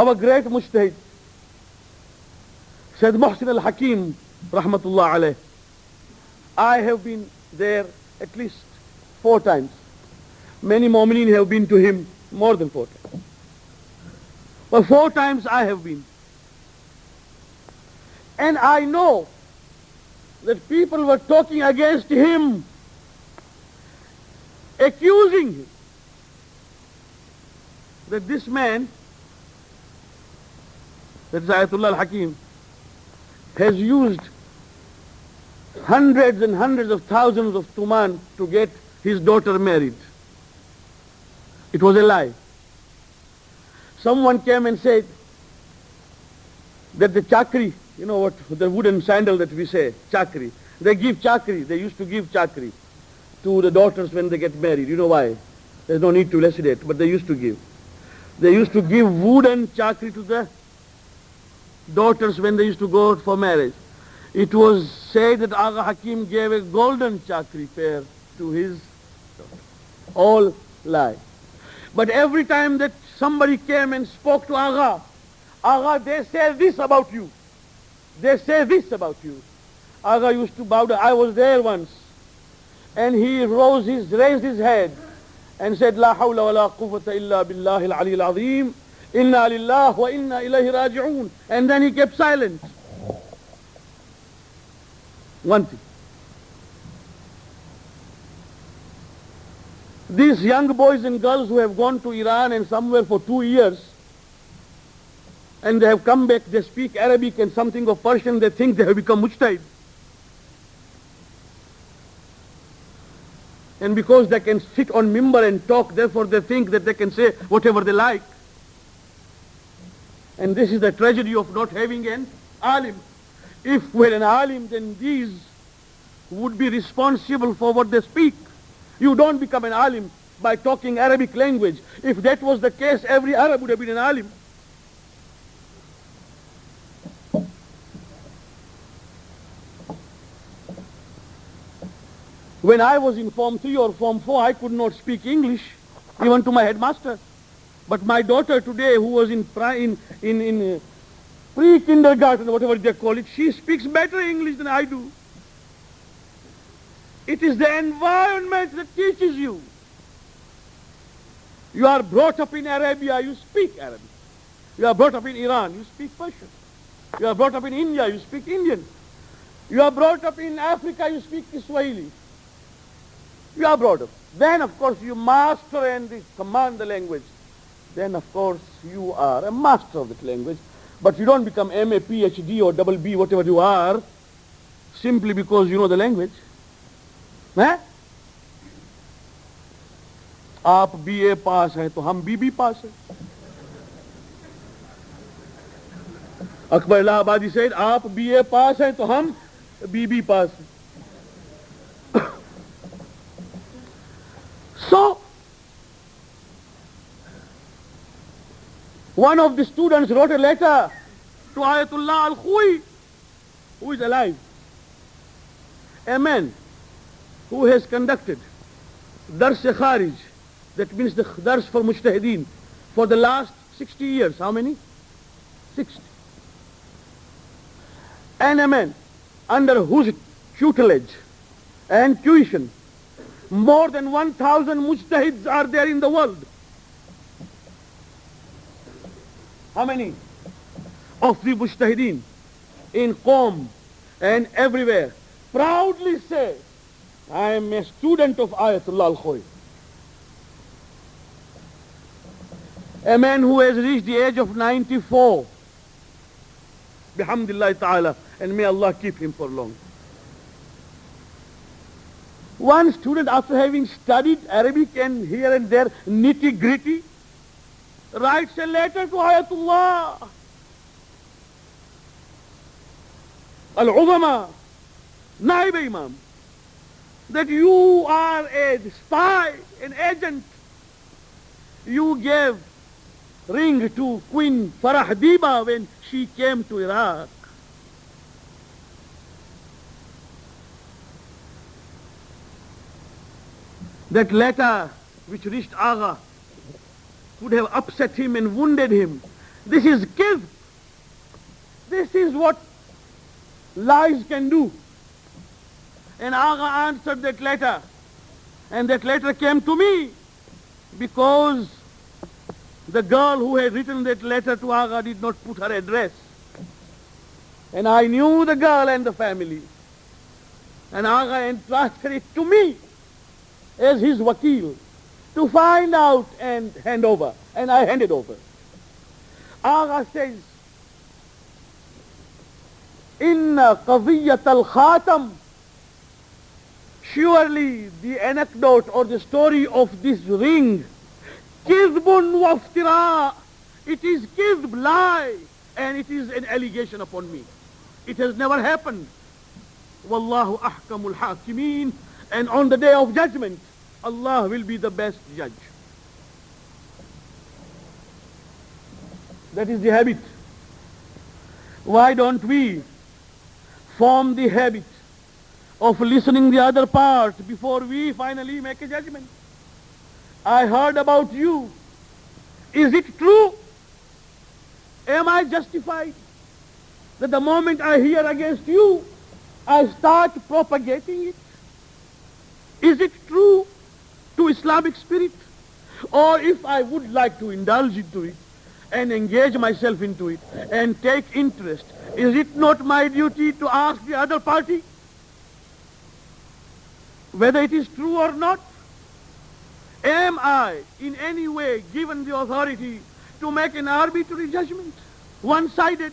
Our great mujtahid, Sayyid Muhsin al-Hakim, rahmatullah alayh. I have been there at least 4 times. Many mu'mineen have been to him more than 4 times. But 4 times I have been. And I know that people were talking against him, accusing him, that this man, that is Ayatollah al-Hakim, has used hundreds and hundreds of thousands of tuman to get his daughter married. It was a lie. Someone came and said that the chakri, you know what, the wooden sandal that we say, chakri, they give chakri, they used to give chakri to the daughters when they get married. You know why? There's no need to elucidate, but they used to give. They used to give wooden chakri to the daughters when they used to go for marriage. It was said that Agha Hakim gave a golden chakri pair to his daughter. All lie. But every time that somebody came and spoke to Agha, they say this about you. They say this about you. Agha used to bow down. I was there once. And he raised his head and said, La hawla wa la quwwata illa billahi al-ali al-azim. Inna lillah wa inna ilayhi raji'un. And then he kept silent. One thing. These young boys and girls who have gone to Iran and somewhere for 2 years, and they have come back, they speak Arabic and something of Persian, they think they have become mujtahid. And because they can sit on mimbar and talk, therefore they think that they can say whatever they like. And this is the tragedy of not having an alim. If we're an alim, then these would be responsible for what they speak. You don't become an alim by talking Arabic language. If that was the case, every Arab would have been an alim. When I was in Form 3 or Form 4, I could not speak English, even to my headmaster. But my daughter today, who was in pre-kindergarten, whatever they call it, she speaks better English than I do. It is the environment that teaches you. You are brought up in Arabia, you speak Arabic. You are brought up in Iran, you speak Persian. You are brought up in India, you speak Indian. You are brought up in Africa, you speak Swahili. You are brought up. Then, of course, you master and command the language. Then, of course, you are a master of that language. But you don't become MA, PhD or double B, whatever you are, simply because you know the language. हैं? आप BA पास हैं तो हम BB पास हैं. Akbar Allahabadi said, आप BA पास हैं तो हम BB पास हैं. So, one of the students wrote a letter to Ayatollah al-Khui, who is alive. A man who has conducted Dars Kharij, that means the Dars for Mujtahideen, for the last 60 years. How many? 60. And a man under whose tutelage and tuition more than 1,000 mujtahids are there in the world. How many? Of the mujtahideen in Qom and everywhere proudly say, I am a student of Ayatollah al-Khui. A man who has reached the age of 94. Bihamdillah ta'ala, and may Allah keep him for long. One student, after having studied Arabic and here and there nitty-gritty, writes a letter to Ayatollah al-Uzama, Naib Imam, that you are a spy, an agent. You gave ring to Queen Farah Diba when she came to Iraq. That letter which reached Agha would have upset him and wounded him. This is kidh. This is what lies can do. And Agha answered that letter. And that letter came to me because the girl who had written that letter to Agha did not put her address. And I knew the girl and the family. And Agha entrusted it to me as his wakil to find out and hand over. And I handed over. Agha says, Inna qadiyat al-khatam. Surely the anecdote or the story of this ring, kidhbun waftira, it is kidhb, lie, and it is an allegation upon me. It has never happened. Wallahu ahkamul hakimeen. And on the day of judgment, Allah will be the best judge. That is the habit. Why don't we form the habit of listening the other part before we finally make a judgment? I heard about you. Is it true? Am I justified that the moment I hear against you, I start propagating it? Is it true to Islamic spirit? Or if I would like to indulge into it and engage myself into it and take interest, is it not my duty to ask the other party whether it is true or not? Am I in any way given the authority to make an arbitrary judgment, one-sided?